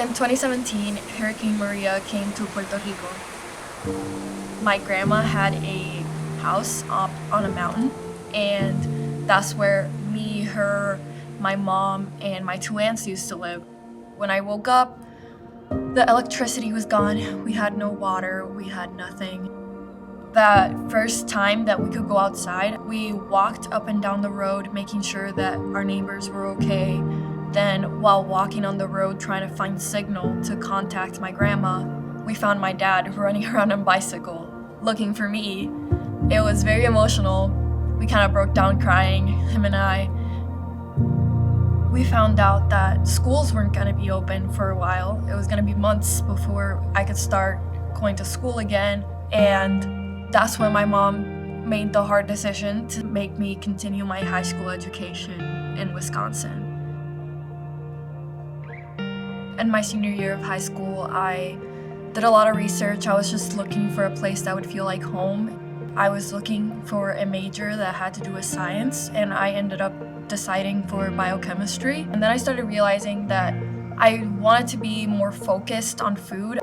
In 2017, Hurricane Maria came to Puerto Rico. My grandma had a house up on a mountain, and that's where me, her, my mom, and my two aunts used to live. When I woke up, the electricity was gone. We had no water, we had nothing. That first time that we could go outside, we walked up and down the road making sure that our neighbors were okay. Then, while walking on the road trying to find signal to contact my grandma, we found my dad running around on a bicycle, looking for me. It was very emotional. We kind of broke down crying, him and I. We found out that schools weren't going to be open for a while. It was going to be months before I could start going to school again. And that's when my mom made the hard decision to make me continue my high school education in Wisconsin. In my senior year of high school, I did a lot of research. I was just looking for a place that would feel like home. I was looking for a major that had to do with science, and I ended up deciding for biochemistry. And then I started realizing that I wanted to be more focused on food.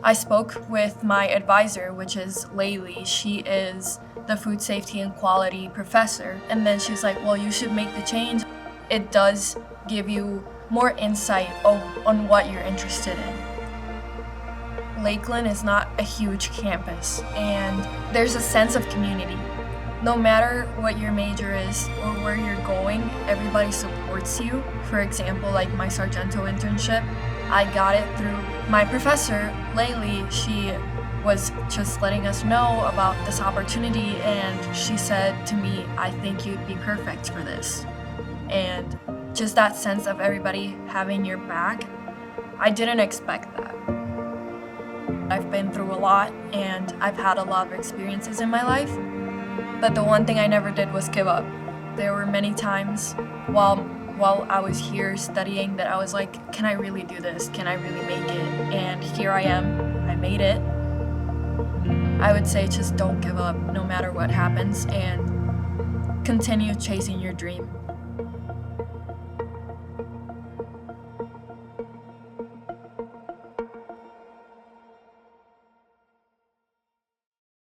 I spoke with my advisor, which is Laylee. She is the food safety and quality professor. And then she's like, well, you should make the change. It does give you more insight on what you're interested in. Lakeland is not a huge campus, and there's a sense of community. No matter what your major is or where you're going, everybody supports you. For example, like my Sargento internship, I got it through my professor, Laylee. She was just letting us know about this opportunity, and she said to me, I think you'd be perfect for this. And just that sense of everybody having your back, I didn't expect that. I've been through a lot, and I've had a lot of experiences in my life, but the one thing I never did was give up. There were many times while I was here studying that I was like, can I really do this? Can I really make it? And here I am. I made it. I would say just don't give up no matter what happens, and continue chasing your dream.